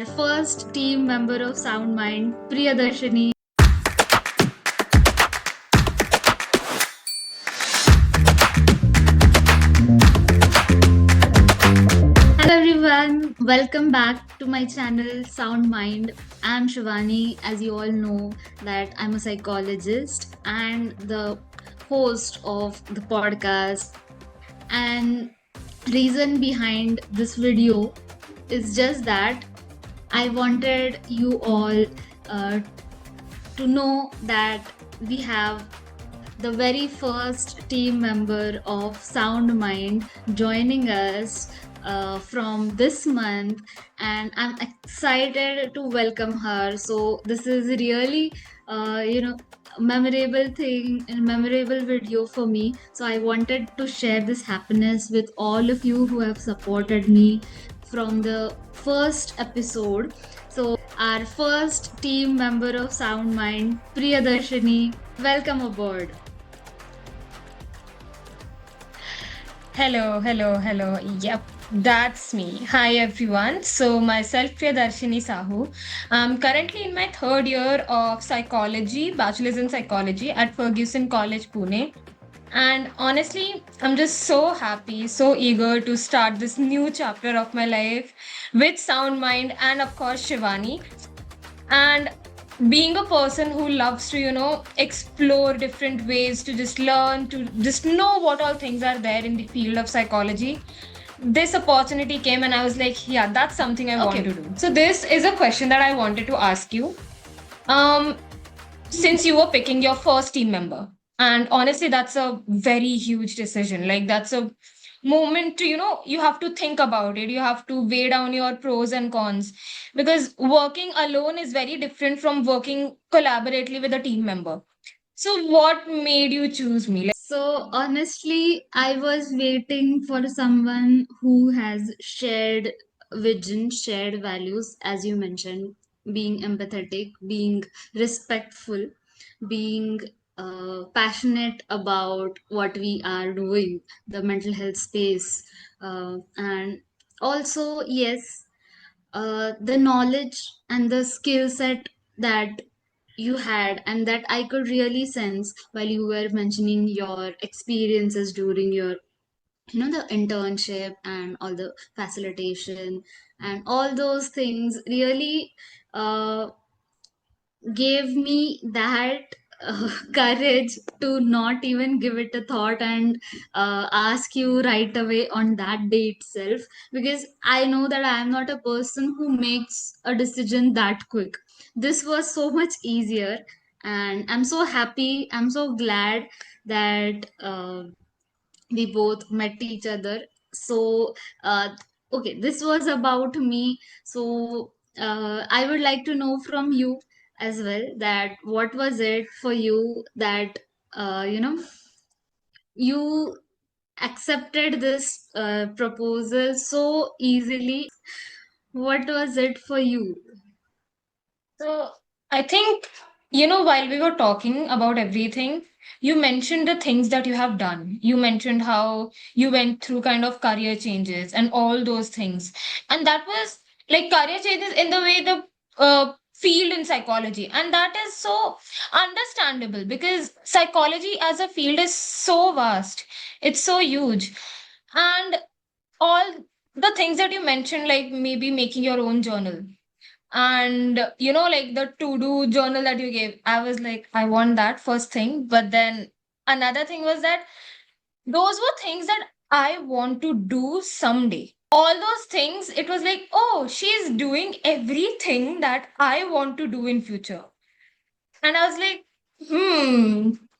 our first team member of Sound Mind, Priyadarshini. Hello everyone, welcome back to my channel Sound Mind. I'm Shivani. As you all know that I'm a psychologist and the host of the podcast. And reason behind this video is just that I wanted you all uh, to know that we have the very first team member of Sound Mind joining us from this month, and I'm excited to welcome her. So this is really, a memorable thing and memorable video for me. So I wanted to share this happiness with all of you who have supported me from the first episode. So our first team member of Sound Mind, Priyadarshini, welcome aboard. Hello. Yep, that's me. Hi, everyone. So, myself, Priyadarshini Sahoo. I'm currently in my third year of psychology, bachelor's in psychology at Ferguson College, Pune. And honestly, I'm just so happy, so eager to start this new chapter of my life with Sound Mind and, of course, Shivani. And being a person who loves to explore different ways to just learn, to just know what all things are there in the field of psychology, this opportunity came and I was like, yeah, that's something I want to do. So this is a question that I wanted to ask you. um since you were picking your first team member, and honestly that's a very huge decision, like that's a moment to, you have to think about it, you have to weigh down your pros and cons, because working alone is very different from working collaboratively with a team member. So what made you choose me? So honestly, I was waiting for someone who has shared vision, shared values, as you mentioned, being empathetic, being respectful, being passionate about what we are doing, the mental health space, and also, yes, the knowledge and the skill set that you had and that I could really sense while you were mentioning your experiences during your the internship and all the facilitation and all those things really uh, gave me that courage to not even give it a thought and ask you right away on that day itself, because I know that I am not a person who makes a decision that quick. This was so much easier, and I'm so happy, I'm so glad that we both met each other. So uh, okay, this was about me. So I would like to know from you as well that what was it for you that you accepted this proposal so easily. What was it for you? So I think, while we were talking about everything, you mentioned the things that you have done. You mentioned how you went through kind of career changes and all those things. And that was like career changes in the way the field in psychology. And that is so understandable because psychology as a field is so vast, it's so huge. And all the things that you mentioned, like maybe making your own journal, and like the to do journal that you gave, I was like, I want that first thing. But then another thing was that those were things that I want to do someday. All those things, it was like, oh, she's doing everything that I want to do in future. And I was like,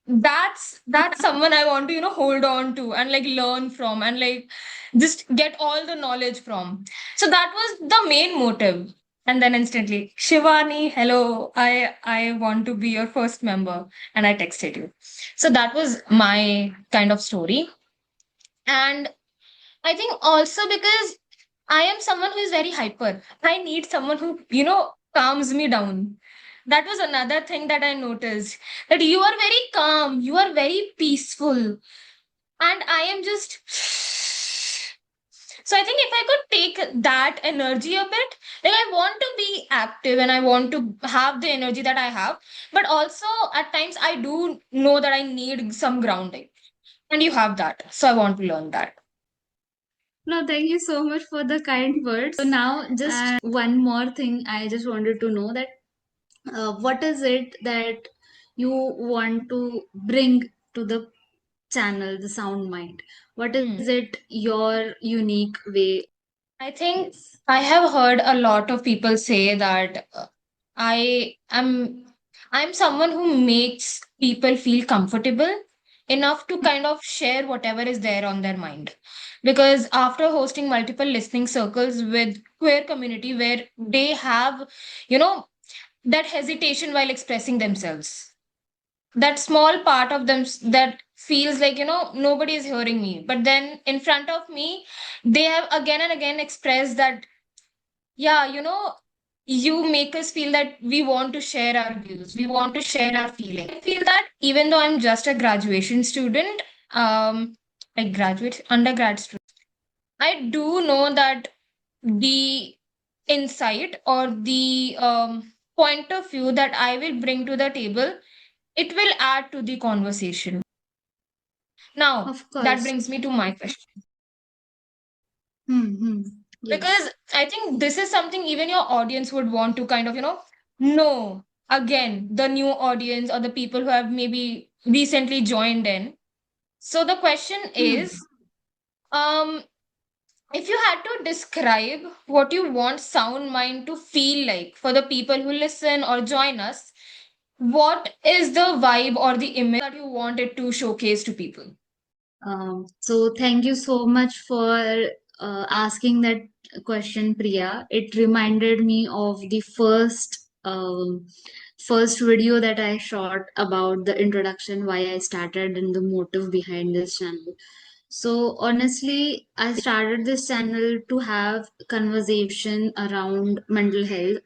that's someone I want to, hold on to and like learn from and like just get all the knowledge from. So that was the main motive. And then instantly, Shivani, hello, I want to be your first member. And I texted you. So that was my kind of story. And I think also because I am someone who is very hyper. I need someone who, calms me down. That was another thing that I noticed, that you are very calm, you are very peaceful, and I am just So I think if I could take that energy a bit, like I want to be active and I want to have the energy that I have, but also at times I do know that I need some grounding. And you have that. So I want to learn that. No, thank you so much for the kind words. So now, just one more thing, I just wanted to know that what is it that you want to bring to the channel, the Sound Mind? What Hmm. is it your unique way? I think Yes. I have heard a lot of people say that I am I'm someone who makes people feel comfortable enough to kind of share whatever is there on their mind. Because after hosting multiple listening circles with queer community where they have, you know, that hesitation while expressing themselves, that small part of them that feels like, nobody is hearing me, but then in front of me they have again and again expressed that, yeah, you make us feel that we want to share our views, we want to share our feelings. I feel that even though I'm just a graduation student, like graduate undergrad student, I do know that the insight or the point of view that I will bring to the table, it will add to the conversation. Now, Of that course. brings me to my question. Hmm. Yes. Because I think this is something even your audience would want to kind of, know. Again, the new audience or the people who have maybe recently joined in. So the question Hmm. is, um, if you had to describe what you want Sound Mind to feel like for the people who listen or join us, what is the vibe or the image that you want it to showcase to people? So thank you so much for asking that question, Priya. It reminded me of the first video that I shot about the introduction, why I started, and the motive behind this channel. So honestly, I started this channel to have conversation around mental health.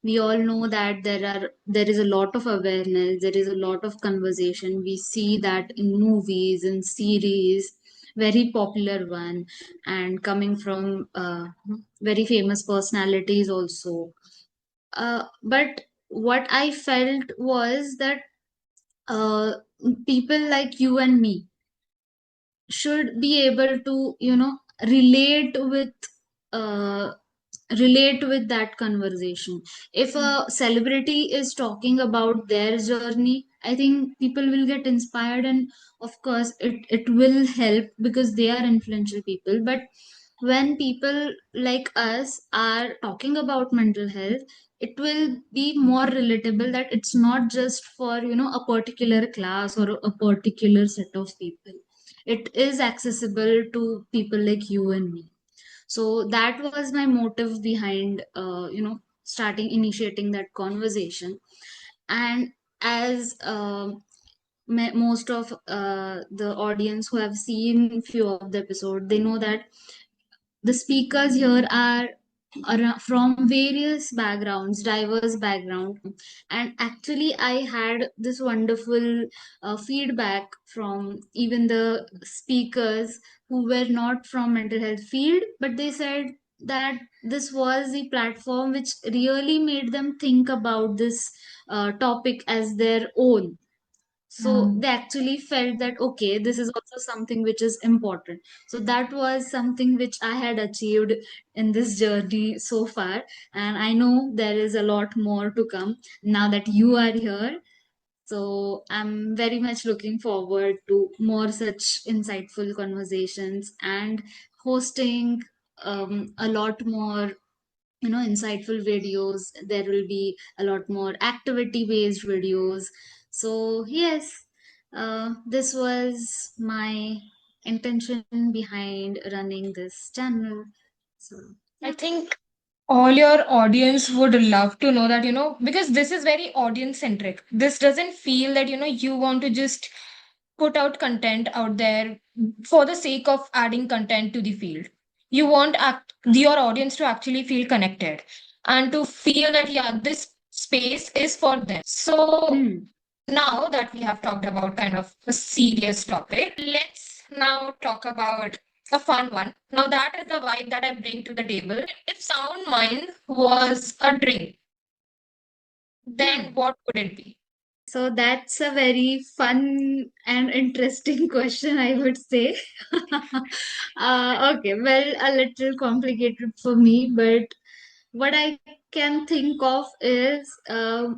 We all know that there is a lot of awareness, there is a lot of conversation. We see that in movies and series, very popular one, and coming from very famous personalities also. But what I felt was that uh, people like you and me should be able to relate with uh, relate with that conversation. If a celebrity is talking about their journey, I think people will get inspired, and of course it will help because they are influential people. But when people like us are talking about mental health, it will be more relatable, that it's not just for a particular class or a particular set of people. It is accessible to people like you and me. So that was my motive behind starting initiating that conversation. And as most of the audience who have seen few of the episode, they know that the speakers here are from various backgrounds, diverse background. And actually I had this wonderful feedback from even the speakers who were not from mental health field, but they said that this was the platform which really made them think about this topic as their own. So they actually felt that okay, this is also something which is important. So that was something which I had achieved in this journey so far, and I know there is a lot more to come now that you are here. So I'm very much looking forward to more such insightful conversations and hosting a lot more insightful videos. There will be a lot more activity based videos. So yes, this was my intention behind running this channel. So I yeah. think all your audience would love to know that, because this is very audience centric. This doesn't feel that, you want to just put out content out there for the sake of adding content to the field. You want your audience to actually feel connected and to feel that, yeah, this space is for them. So Hmm. now that we have talked about kind of a serious topic, let's now talk about a fun one. Now, that is the vibe that I bring to the table. If sound mind was a drink, then Hmm. what would it be? So that's a very fun and interesting question, I would say. Okay, well, a little complicated for me, but what I can think of is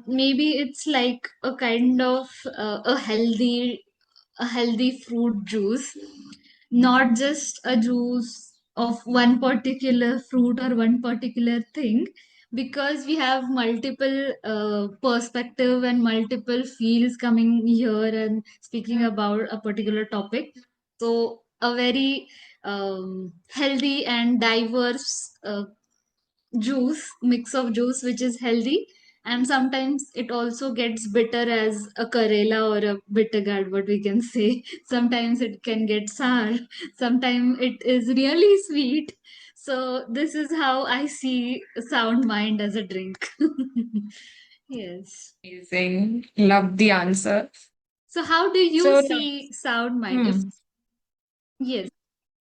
maybe it's like a kind of a healthy fruit juice, not just a juice of one particular fruit or one particular thing, because we have multiple perspective and multiple fields coming here and speaking about a particular topic. So a very healthy and diverse juice, mix of juice which is healthy, and sometimes it also gets bitter as a karela or a bitter gourd, what we can say. Sometimes it can get sour, sometimes it is really sweet. So this is how I see sound mind as a drink. Yes. Amazing. Love the answer. So how do you So see sound mind? If hmm, yes,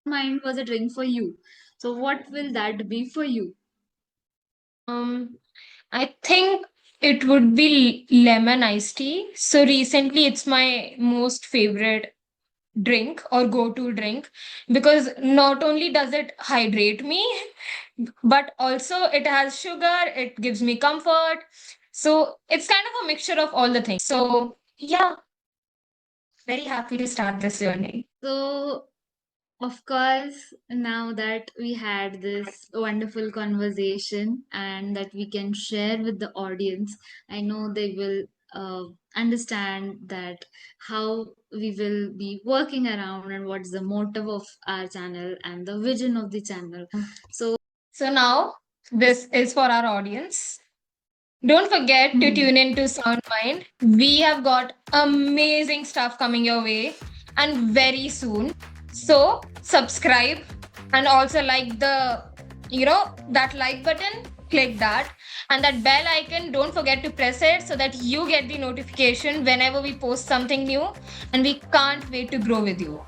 mind was a drink for you, so what will that be for you? um, I think it would be lemon iced tea. So recently, it's my most favorite drink or go-to drink because not only does it hydrate me, but also it has sugar, it gives me comfort. So it's kind of a mixture of all the things. So yeah, very happy to start this journey. So of course, now that we had this wonderful conversation and that we can share with the audience, I know they will understand that how we will be working around and what's the motive of our channel and the vision of the channel. So, So now this is for our audience. Don't forget to hmm. tune in to Sound Mind. We have got amazing stuff coming your way and very soon. So subscribe and also like that like button, click that, and that bell icon, don't forget to press it so that you get the notification whenever we post something new, and we can't wait to grow with you.